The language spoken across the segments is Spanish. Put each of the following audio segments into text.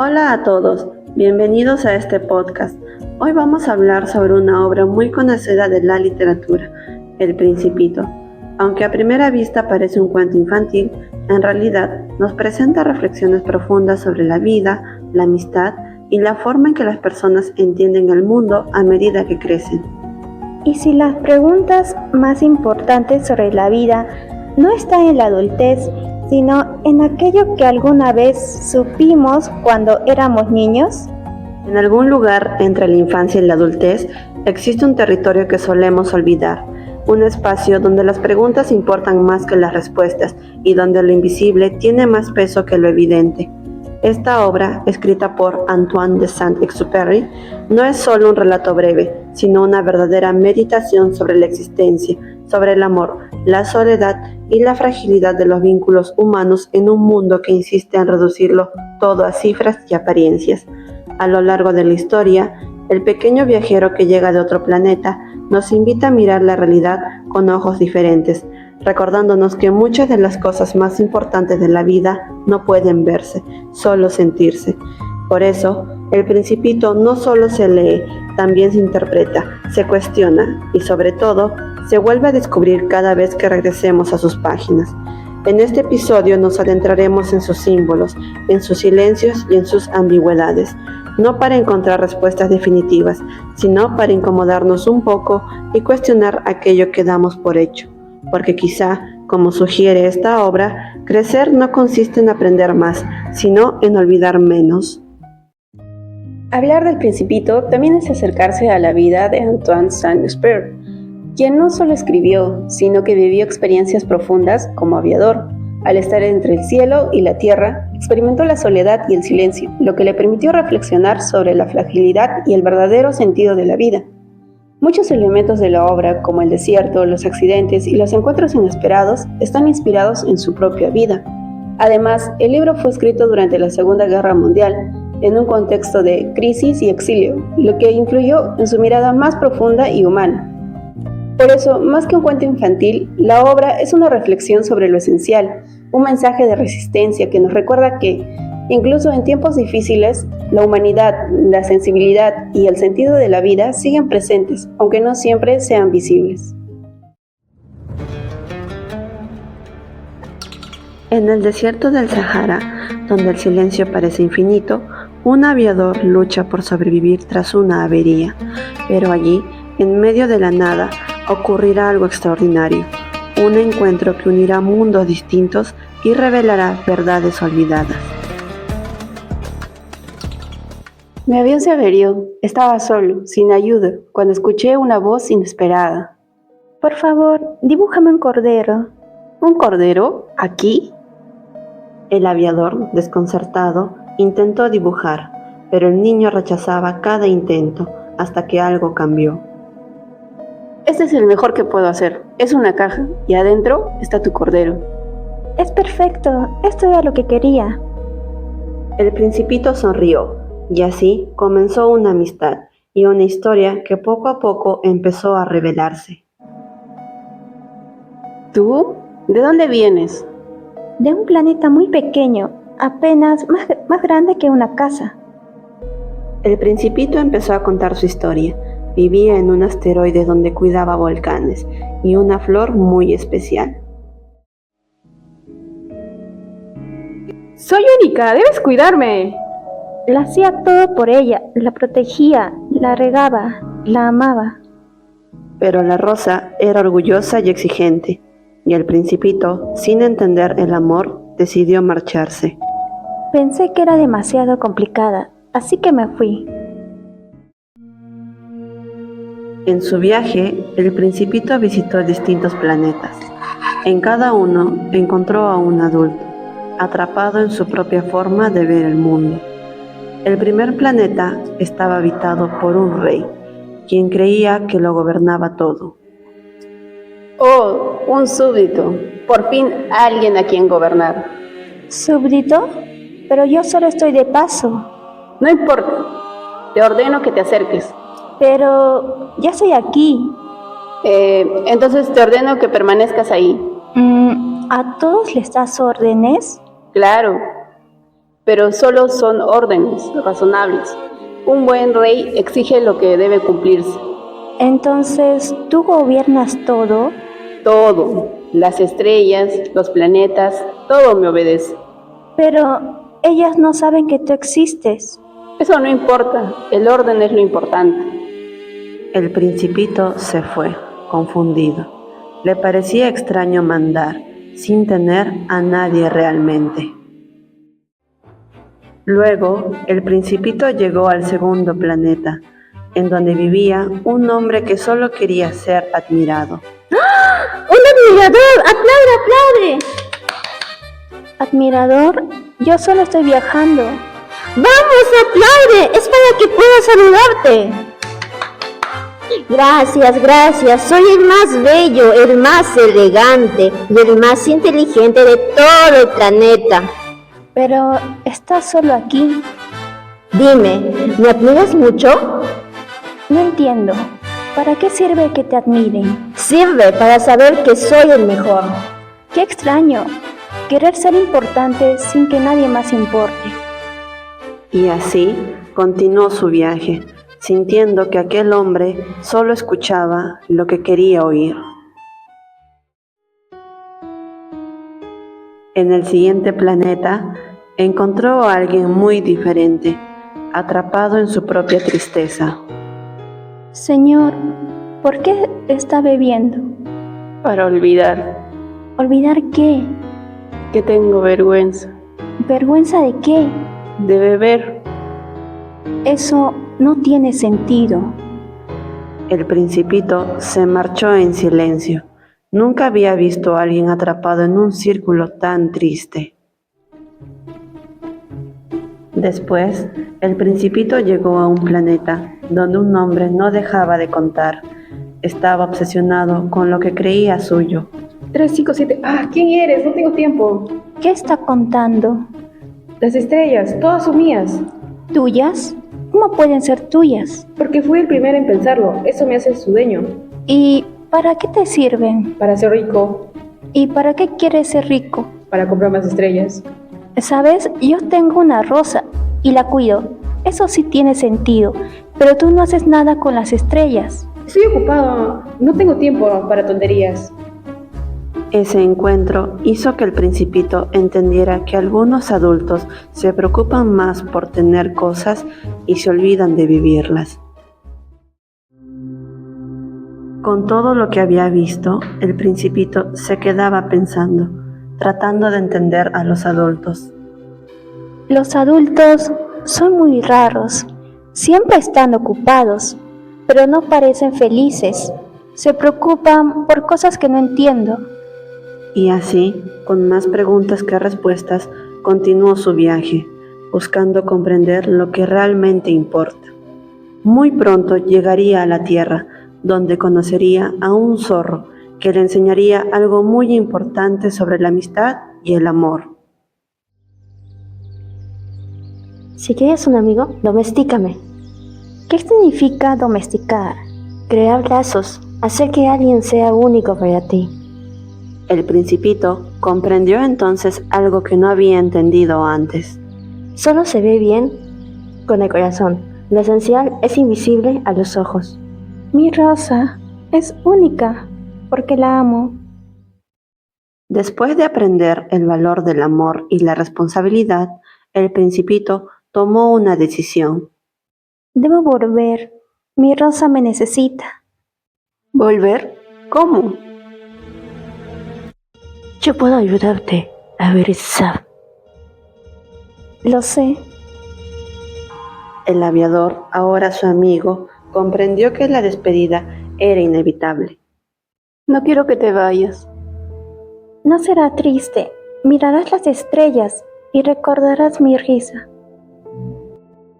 Hola a todos, bienvenidos a este podcast. Hoy vamos a hablar sobre una obra muy conocida de la literatura, El Principito. Aunque a primera vista parece un cuento infantil, en realidad nos presenta reflexiones profundas sobre la vida, la amistad y la forma en que las personas entienden el mundo a medida que crecen. Y si las preguntas más importantes sobre la vida no están en la adultez, sino en aquello que alguna vez supimos cuando éramos niños. En algún lugar entre la infancia y la adultez existe un territorio que solemos olvidar, un espacio donde las preguntas importan más que las respuestas y donde lo invisible tiene más peso que lo evidente. Esta obra, escrita por Antoine de Saint-Exupéry, no es solo un relato breve, sino una verdadera meditación sobre la existencia, sobre el amor, la soledad y la fragilidad de los vínculos humanos en un mundo que insiste en reducirlo todo a cifras y apariencias. A lo largo de la historia, el pequeño viajero que llega de otro planeta nos invita a mirar la realidad con ojos diferentes, recordándonos que muchas de las cosas más importantes de la vida no pueden verse, solo sentirse. Por eso, El Principito no solo se lee, también se interpreta, se cuestiona y sobre todo, se vuelve a descubrir cada vez que regresemos a sus páginas. En este episodio nos adentraremos en sus símbolos, en sus silencios y en sus ambigüedades, no para encontrar respuestas definitivas, sino para incomodarnos un poco y cuestionar aquello que damos por hecho. Porque quizá, como sugiere esta obra, crecer no consiste en aprender más, sino en olvidar menos. Hablar del Principito también es acercarse a la vida de Antoine Saint-Exupéry, quien no solo escribió, sino que vivió experiencias profundas como aviador. Al estar entre el cielo y la tierra, experimentó la soledad y el silencio, lo que le permitió reflexionar sobre la fragilidad y el verdadero sentido de la vida. Muchos elementos de la obra, como el desierto, los accidentes y los encuentros inesperados, están inspirados en su propia vida. Además, el libro fue escrito durante la Segunda Guerra Mundial, en un contexto de crisis y exilio, lo que influyó en su mirada más profunda y humana. Por eso, más que un cuento infantil, la obra es una reflexión sobre lo esencial, un mensaje de resistencia que nos recuerda que, incluso en tiempos difíciles, la humanidad, la sensibilidad y el sentido de la vida siguen presentes, aunque no siempre sean visibles. En el desierto del Sahara, donde el silencio parece infinito, un aviador lucha por sobrevivir tras una avería, pero allí, en medio de la nada, ocurrirá algo extraordinario, un encuentro que unirá mundos distintos y revelará verdades olvidadas. Mi avión se averió, estaba solo, sin ayuda, cuando escuché una voz inesperada. Por favor, dibújame un cordero. ¿Un cordero? ¿Aquí? El aviador, desconcertado, intentó dibujar, pero el niño rechazaba cada intento hasta que algo cambió. Este es el mejor que puedo hacer. Es una caja y adentro está tu cordero. Es perfecto, esto era lo que quería. El Principito sonrió, y así comenzó una amistad y una historia que poco a poco empezó a revelarse. ¿Tú? ¿De dónde vienes? De un planeta muy pequeño, apenas más grande que una casa. El Principito empezó a contar su historia. Vivía en un asteroide donde cuidaba volcanes y una flor muy especial. ¡Soy única! ¡Debes cuidarme! La hacía todo por ella, la protegía, la regaba, la amaba. Pero la rosa era orgullosa y exigente, y el Principito, sin entender el amor, decidió marcharse. Pensé que era demasiado complicada, así que me fui. En su viaje, el Principito visitó distintos planetas. En cada uno encontró a un adulto, atrapado en su propia forma de ver el mundo. El primer planeta estaba habitado por un rey, quien creía que lo gobernaba todo. ¡Oh, un súbdito! Por fin alguien a quien gobernar. ¿Súbdito? Pero yo solo estoy de paso. No importa. Te ordeno que te acerques. Pero ya estoy aquí. Entonces te ordeno que permanezcas ahí. ¿A todos les das órdenes? Claro. pero solo son órdenes razonables. Un buen rey exige lo que debe cumplirse. Entonces, ¿tú gobiernas todo? Todo, las estrellas, los planetas, todo me obedece. Pero ellas no saben que tú existes. Eso no importa, el orden es lo importante. El principito se fue, confundido. Le parecía extraño mandar, sin tener a nadie realmente. Luego, el principito llegó al segundo planeta, en donde vivía un hombre que solo quería ser admirado. ¡Un admirador! ¡Aplaude, aplaude! ¿Admirador? Yo solo estoy viajando. ¡Vamos, aplaude! ¡Es para que pueda saludarte! Gracias, gracias. Soy el más bello, el más elegante y el más inteligente de todo el planeta. Pero estás solo aquí. Dime, ¿me admiras mucho? No entiendo. ¿Para qué sirve que te admiren? Sirve para saber que soy el mejor. Qué extraño. Querer ser importante sin que nadie más importe. Y así continuó su viaje, sintiendo que aquel hombre solo escuchaba lo que quería oír. En el siguiente planeta, encontró a alguien muy diferente, atrapado en su propia tristeza. Señor, ¿por qué está bebiendo? Para olvidar ¿Olvidar qué? que tengo vergüenza ¿Vergüenza de qué? de beber. Eso no tiene sentido. El principito se marchó en silencio. Nunca había visto a alguien atrapado en un círculo tan triste. Después, el principito llegó a un planeta donde un hombre no dejaba de contar. Estaba obsesionado con lo que creía suyo. 3, 5, 7. ¿Quién eres? No tengo tiempo. ¿Qué está contando? Las estrellas, todas son mías. ¿Tuyas? ¿Cómo pueden ser tuyas? Porque fui el primero en pensarlo. Eso me hace su dueño. ¿Y para qué te sirven? Para ser rico, ¿Y para qué quieres ser rico? para comprar más estrellas. ¿Sabes? Yo tengo una rosa y la cuido. Eso sí tiene sentido, pero tú no haces nada con las estrellas. Estoy ocupado. No tengo tiempo para tonterías. Ese encuentro hizo que el principito entendiera que algunos adultos se preocupan más por tener cosas y se olvidan de vivirlas. Con todo lo que había visto, el principito se quedaba pensando, tratando de entender a los adultos. Los adultos son muy raros. Siempre están ocupados, pero no parecen felices. Se preocupan por cosas que no entiendo. Y así, con más preguntas que respuestas, continuó su viaje, buscando comprender lo que realmente importa. Muy pronto llegaría a la tierra, donde conocería a un zorro que le enseñaría algo muy importante sobre la amistad y el amor. Si quieres un amigo, domestícame. ¿Qué significa domesticar? Crear lazos, hacer que alguien sea único para ti. El principito comprendió entonces algo que no había entendido antes. Solo se ve bien con el corazón. Lo esencial es invisible a los ojos. Mi rosa es única porque la amo. Después de aprender el valor del amor y la responsabilidad, el principito tomó una decisión. Debo volver. Mi rosa me necesita. ¿Volver? ¿Cómo? Yo puedo ayudarte a ver esa. Lo sé. El aviador, ahora su amigo, comprendió que la despedida era inevitable. No quiero que te vayas. No será triste. Mirarás las estrellas y recordarás mi risa.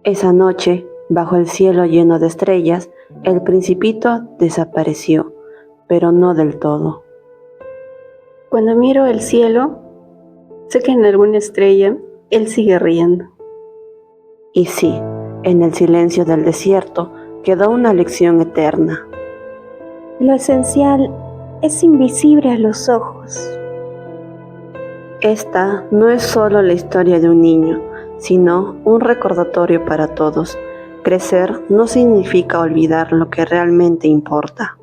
Esa noche, bajo el cielo lleno de estrellas, el principito desapareció, pero no del todo. Cuando miro el cielo, sé que en alguna estrella él sigue riendo. Y sí, en el silencio del desierto quedó una lección eterna. Lo esencial es invisible a los ojos. Esta no es solo la historia de un niño, sino un recordatorio para todos. Crecer no significa olvidar lo que realmente importa.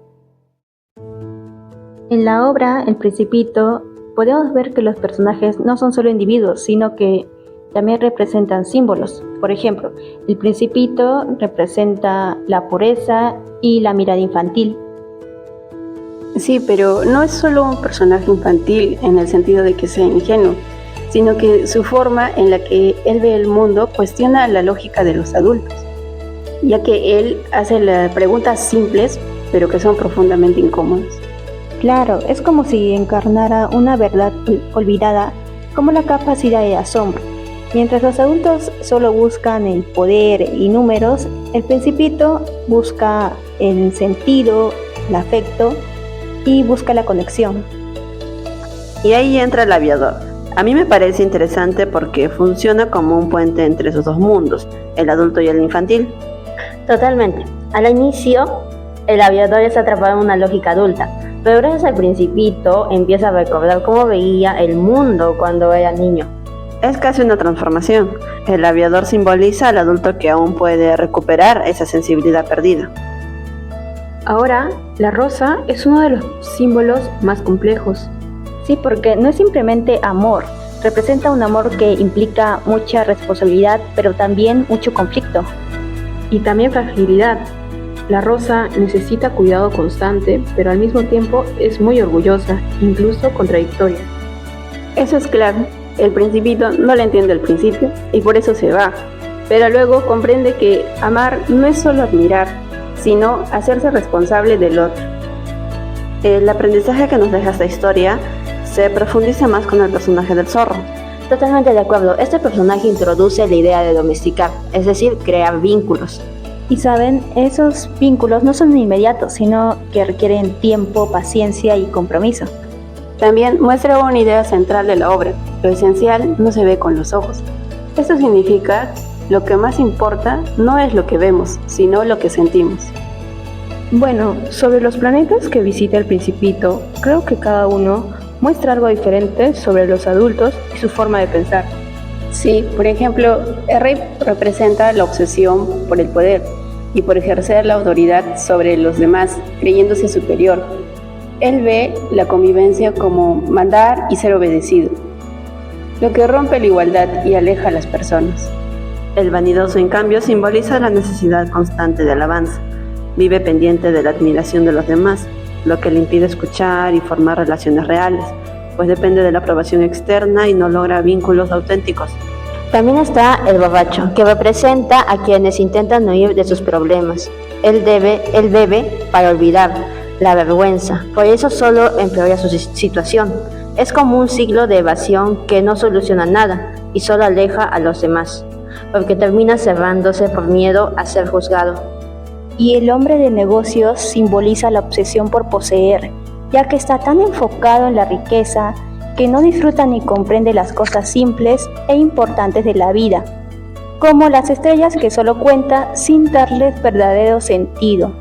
En la obra El Principito podemos ver que los personajes no son solo individuos, sino que también representan símbolos. Por ejemplo, el Principito representa la pureza y la mirada infantil. Sí, pero no es solo un personaje infantil en el sentido de que sea ingenuo, sino que su forma en la que él ve el mundo cuestiona la lógica de los adultos, ya que él hace las preguntas simples, pero que son profundamente incómodas. Claro, es como si encarnara una verdad olvidada, como la capacidad de asombro. Mientras los adultos solo buscan el poder y números, el Principito busca el sentido, el afecto y busca la conexión. Y ahí entra el aviador. A mí me parece interesante porque funciona como un puente entre esos dos mundos, el adulto y el infantil. Totalmente. Al inicio, el aviador está atrapado en una lógica adulta, pero gracias al Principito empieza a recordar cómo veía el mundo cuando era niño. Es casi una transformación. El aviador simboliza al adulto que aún puede recuperar esa sensibilidad perdida. Ahora, la rosa es uno de los símbolos más complejos. Sí, porque no es simplemente amor, representa un amor que implica mucha responsabilidad, pero también mucho conflicto. Y también fragilidad. La rosa necesita cuidado constante, pero al mismo tiempo es muy orgullosa, incluso contradictoria. Eso es claro. El Principito no le entiende al principio y por eso se va, pero luego comprende que amar no es solo admirar, sino hacerse responsable del otro. El aprendizaje que nos deja esta historia se profundiza más con el personaje del zorro. Totalmente de acuerdo. Este personaje introduce la idea de domesticar, es decir, crear vínculos. Y saben, esos vínculos no son inmediatos, sino que requieren tiempo, paciencia y compromiso. También muestra una idea central de la obra: lo esencial no se ve con los ojos. Esto significa lo que más importa no es lo que vemos, sino lo que sentimos. Bueno, sobre los planetas que visita el Principito, creo que cada uno muestra algo diferente sobre los adultos y su forma de pensar. Sí, por ejemplo, el rey representa la obsesión por el poder y por ejercer la autoridad sobre los demás, creyéndose superior. Él ve la convivencia como mandar y ser obedecido, lo que rompe la igualdad y aleja a las personas. El vanidoso, en cambio, simboliza la necesidad constante de alabanza. Vive pendiente de la admiración de los demás, lo que le impide escuchar y formar relaciones reales, pues depende de la aprobación externa y no logra vínculos auténticos. También está el borracho, que representa a quienes intentan huir de sus problemas. Él bebe para olvidar la vergüenza, por eso solo empeora su situación. Es como un ciclo de evasión que no soluciona nada y solo aleja a los demás, porque termina cerrándose por miedo a ser juzgado. Y el hombre de negocios simboliza la obsesión por poseer, ya que está tan enfocado en la riqueza que no disfruta ni comprende las cosas simples e importantes de la vida, como las estrellas que solo cuenta sin darles verdadero sentido.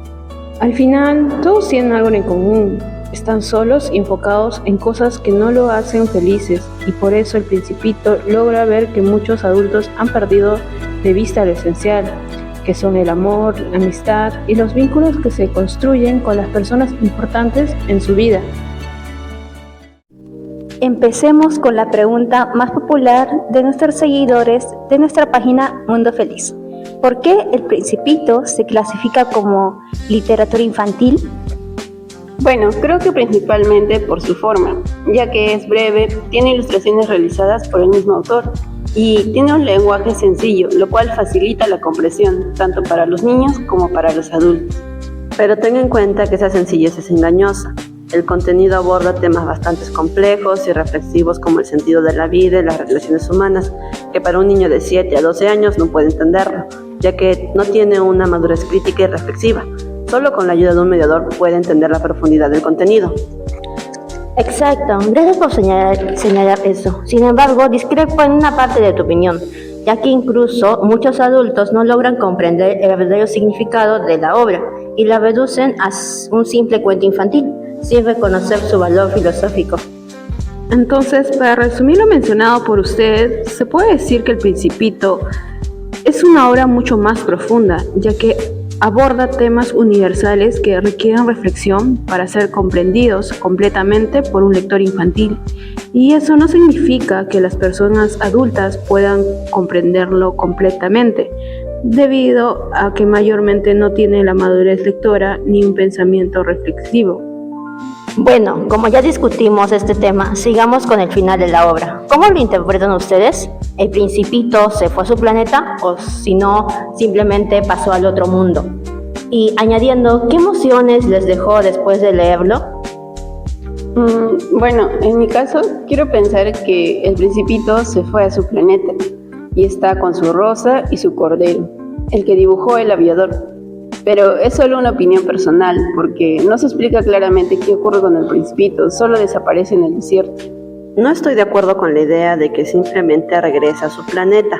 Al final, todos tienen algo en común. Están solos y enfocados en cosas que no lo hacen felices, y por eso el Principito logra ver que muchos adultos han perdido de vista lo esencial, que son el amor, la amistad y los vínculos que se construyen con las personas importantes en su vida. Empecemos con la pregunta más popular de nuestros seguidores de nuestra página Mundo Feliz. ¿Por qué El Principito se clasifica como literatura infantil? Bueno, creo que principalmente por su forma, ya que es breve, tiene ilustraciones realizadas por el mismo autor y tiene un lenguaje sencillo, lo cual facilita la comprensión, tanto para los niños como para los adultos. Pero ten en cuenta que esa sencillez es engañosa. El contenido aborda temas bastante complejos y reflexivos como el sentido de la vida y las relaciones humanas, que para un niño de 7 a 12 años no puede entenderlo, ya que no tiene una madurez crítica y reflexiva. Solo con la ayuda de un mediador puede entender la profundidad del contenido. Exacto, gracias por señalar eso. Sin embargo, discrepo en una parte de tu opinión, ya que incluso muchos adultos no logran comprender el verdadero significado de la obra y la reducen a un simple cuento infantil, sin reconocer su valor filosófico. Entonces, para resumir lo mencionado por usted, se puede decir que El Principito es una obra mucho más profunda, ya que aborda temas universales que requieren reflexión para ser comprendidos completamente por un lector infantil. Y eso no significa que las personas adultas puedan comprenderlo completamente, debido a que mayormente no tienen la madurez lectora ni un pensamiento reflexivo. Bueno, como ya discutimos este tema, sigamos con el final de la obra. ¿Cómo lo interpretan ustedes? ¿El Principito se fue a su planeta o si no, simplemente pasó al otro mundo? Y añadiendo, ¿qué emociones les dejó después de leerlo? Bueno, en mi caso, quiero pensar que el Principito se fue a su planeta y está con su rosa y su cordero, el que dibujó el aviador. Pero es solo una opinión personal, porque no se explica claramente qué ocurre con el Principito, solo desaparece en el desierto. No estoy de acuerdo con la idea de que simplemente regresa a su planeta.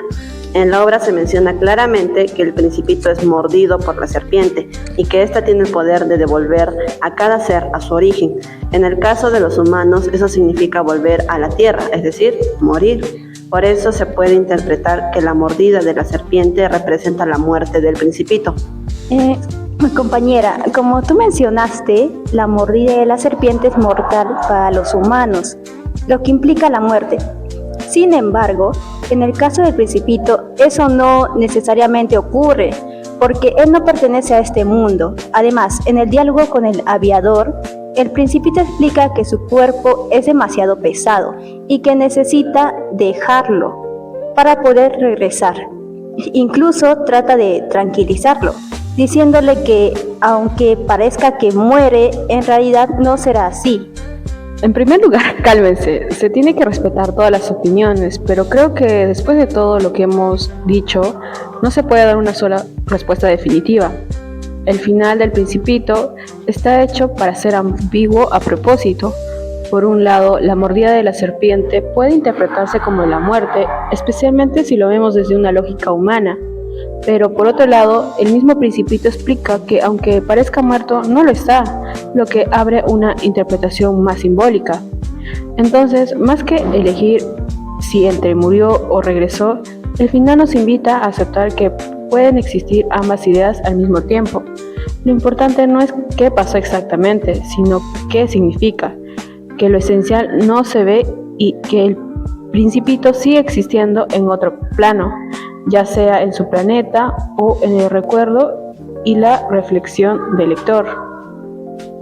En la obra se menciona claramente que el Principito es mordido por la serpiente y que ésta tiene el poder de devolver a cada ser a su origen. En el caso de los humanos, eso significa volver a la tierra, es decir, morir. Por eso se puede interpretar que la mordida de la serpiente representa la muerte del Principito. Compañera, como tú mencionaste, la mordida de la serpiente es mortal para los humanos, lo que implica la muerte. Sin embargo, en el caso del Principito, eso no necesariamente ocurre, porque él no pertenece a este mundo. Además, en el diálogo con el aviador, el Principito explica que su cuerpo es demasiado pesado y que necesita dejarlo para poder regresar. Incluso trata de tranquilizarlo, diciéndole que aunque parezca que muere, en realidad no será así. En primer lugar, cálmense, se tiene que respetar todas las opiniones, pero creo que después de todo lo que hemos dicho, no se puede dar una sola respuesta definitiva. El final del Principito está hecho para ser ambiguo a propósito. Por un lado, la mordida de la serpiente puede interpretarse como la muerte, especialmente si lo vemos desde una lógica humana. Pero por otro lado, el mismo Principito explica que aunque parezca muerto, no lo está, lo que abre una interpretación más simbólica. Entonces, más que elegir si entre murió o regresó, el final nos invita a aceptar que pueden existir ambas ideas al mismo tiempo. Lo importante no es qué pasó exactamente, sino qué significa, que lo esencial no se ve y que el Principito sigue existiendo en otro plano, ya sea en su planeta o en el recuerdo y la reflexión del lector.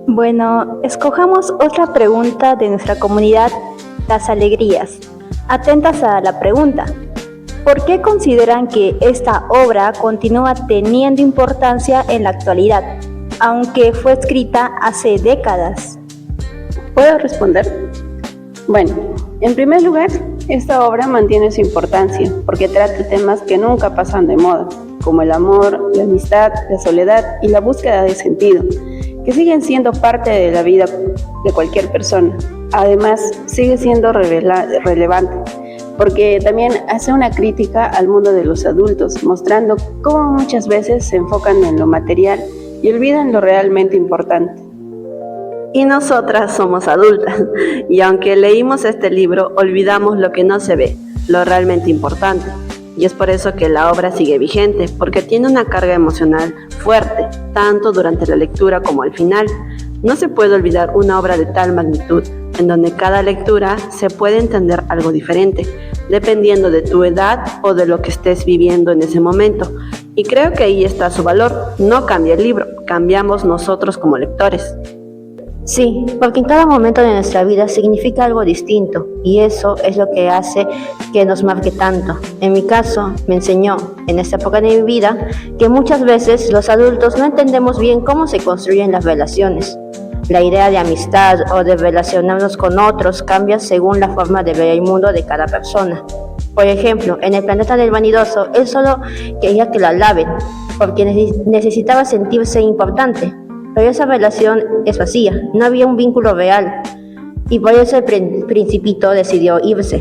Bueno, escojamos otra pregunta de nuestra comunidad, las alegrías. Atentas a la pregunta. ¿Por qué consideran que esta obra continúa teniendo importancia en la actualidad, aunque fue escrita hace décadas? ¿Puedo responder? Bueno, en primer lugar, esta obra mantiene su importancia porque trata temas que nunca pasan de moda, como el amor, la amistad, la soledad y la búsqueda de sentido, que siguen siendo parte de la vida de cualquier persona. Además, sigue siendo relevante porque también hace una crítica al mundo de los adultos, mostrando cómo muchas veces se enfocan en lo material y olvidan lo realmente importante. Y nosotras somos adultas, y aunque leímos este libro, olvidamos lo que no se ve, lo realmente importante. Y es por eso que la obra sigue vigente, porque tiene una carga emocional fuerte, tanto durante la lectura como al final. No se puede olvidar una obra de tal magnitud, en donde cada lectura se puede entender algo diferente, dependiendo de tu edad o de lo que estés viviendo en ese momento. Y creo que ahí está su valor. No cambia el libro, cambiamos nosotros como lectores. Sí, porque en cada momento de nuestra vida significa algo distinto y eso es lo que hace que nos marque tanto. En mi caso, me enseñó en esta época de mi vida que muchas veces los adultos no entendemos bien cómo se construyen las relaciones. La idea de amistad o de relacionarnos con otros cambia según la forma de ver el mundo de cada persona. Por ejemplo, en el planeta del vanidoso, él solo quería que lo alaben porque necesitaba sentirse importante. Pero esa relación es vacía, no había un vínculo real y por eso el Principito decidió irse.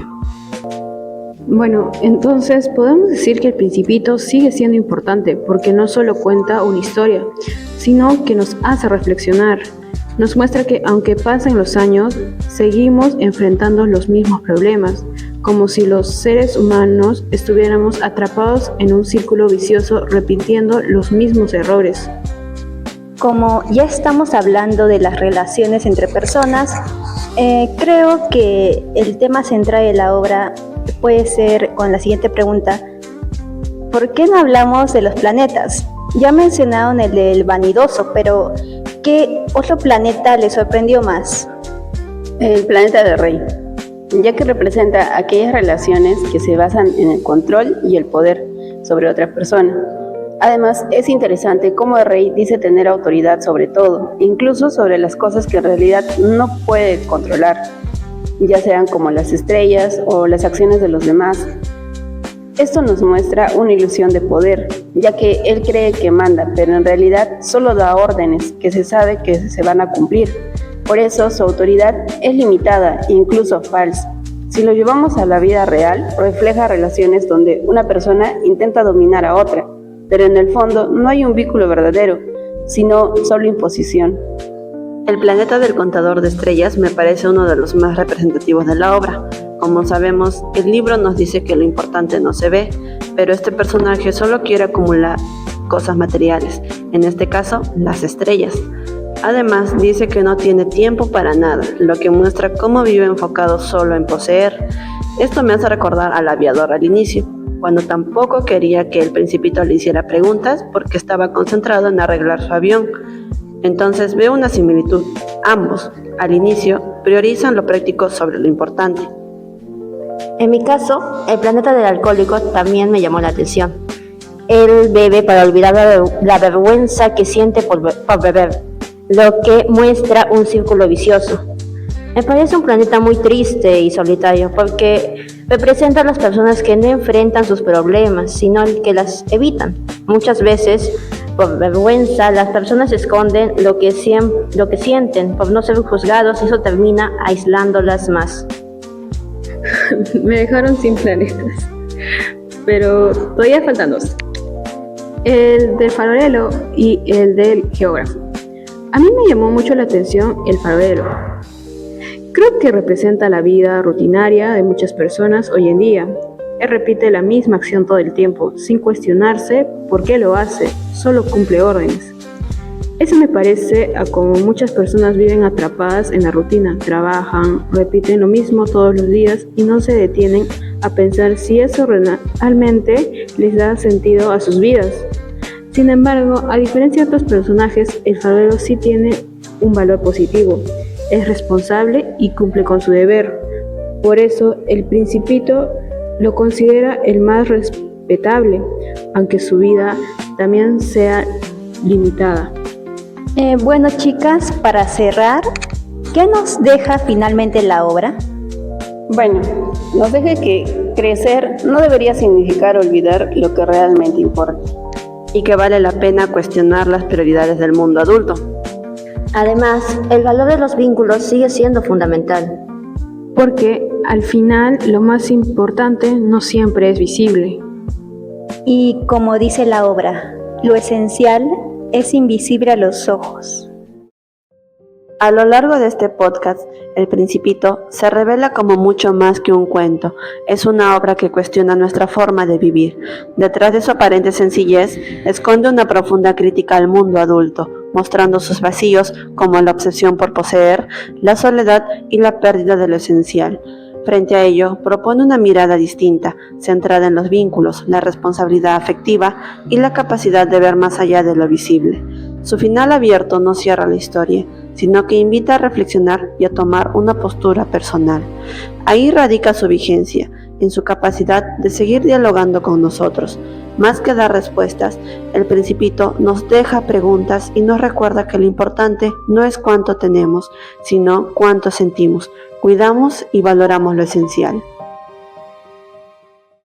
Bueno, entonces podemos decir que El Principito sigue siendo importante porque no solo cuenta una historia, sino que nos hace reflexionar. Nos muestra que aunque pasen los años, seguimos enfrentando los mismos problemas, como si los seres humanos estuviéramos atrapados en un círculo vicioso repitiendo los mismos errores. Como ya estamos hablando de las relaciones entre personas, creo que el tema central de la obra puede ser con la siguiente pregunta: ¿por qué no hablamos de los planetas? Ya mencionaron el del vanidoso, pero ¿qué otro planeta le sorprendió más? El planeta del rey, ya que representa aquellas relaciones que se basan en el control y el poder sobre otra persona. Además, es interesante cómo el rey dice tener autoridad sobre todo, incluso sobre las cosas que en realidad no puede controlar, ya sean como las estrellas o las acciones de los demás. Esto nos muestra una ilusión de poder, ya que él cree que manda, pero en realidad solo da órdenes que se sabe que se van a cumplir. Por eso su autoridad es limitada e incluso falsa. Si lo llevamos a la vida real, refleja relaciones donde una persona intenta dominar a otra, pero en el fondo no hay un vínculo verdadero, sino solo imposición. El planeta del contador de estrellas me parece uno de los más representativos de la obra. Como sabemos, el libro nos dice que lo importante no se ve, pero este personaje solo quiere acumular cosas materiales, en este caso, las estrellas. Además, dice que no tiene tiempo para nada, lo que muestra cómo vive enfocado solo en poseer. Esto me hace recordar al aviador al inicio, cuando tampoco quería que el principito le hiciera preguntas porque estaba concentrado en arreglar su avión. Entonces veo una similitud. Ambos, al inicio, priorizan lo práctico sobre lo importante. En mi caso, el planeta del alcohólico también me llamó la atención. Él bebe para olvidar la vergüenza que siente por beber, lo que muestra un círculo vicioso. Me parece un planeta muy triste y solitario porque representa a las personas que no enfrentan sus problemas, sino que las evitan. Muchas veces, por vergüenza, las personas esconden lo que sienten por no ser juzgados y eso termina aislándolas más. Me dejaron sin planetas, pero todavía faltan dos. El del farolero y el del geógrafo. A mí me llamó mucho la atención el farolero. Creo que representa la vida rutinaria de muchas personas hoy en día. Él repite la misma acción todo el tiempo, sin cuestionarse por qué lo hace, solo cumple órdenes. Eso me parece a como muchas personas viven atrapadas en la rutina, trabajan, repiten lo mismo todos los días y no se detienen a pensar si eso realmente les da sentido a sus vidas. Sin embargo, a diferencia de otros personajes, el farolero sí tiene un valor positivo, es responsable y cumple con su deber. Por eso, el Principito lo considera el más respetable, aunque su vida también sea limitada. Bueno, chicas, para cerrar, ¿qué nos deja finalmente la obra? Bueno, nos deja que crecer no debería significar olvidar lo que realmente importa. Y que vale la pena cuestionar las prioridades del mundo adulto. Además, el valor de los vínculos sigue siendo fundamental. Porque al final lo más importante no siempre es visible. Y como dice la obra, lo esencial es invisible a los ojos. A lo largo de este podcast, El Principito se revela como mucho más que un cuento. Es una obra que cuestiona nuestra forma de vivir. Detrás de su aparente sencillez, esconde una profunda crítica al mundo adulto, mostrando sus vacíos como la obsesión por poseer, la soledad y la pérdida de lo esencial. Frente a ello, propone una mirada distinta, centrada en los vínculos, la responsabilidad afectiva y la capacidad de ver más allá de lo visible. Su final abierto no cierra la historia, sino que invita a reflexionar y a tomar una postura personal. Ahí radica su vigencia, en su capacidad de seguir dialogando con nosotros. Más que dar respuestas, El Principito nos deja preguntas y nos recuerda que lo importante no es cuánto tenemos, sino cuánto sentimos, cuidamos y valoramos lo esencial.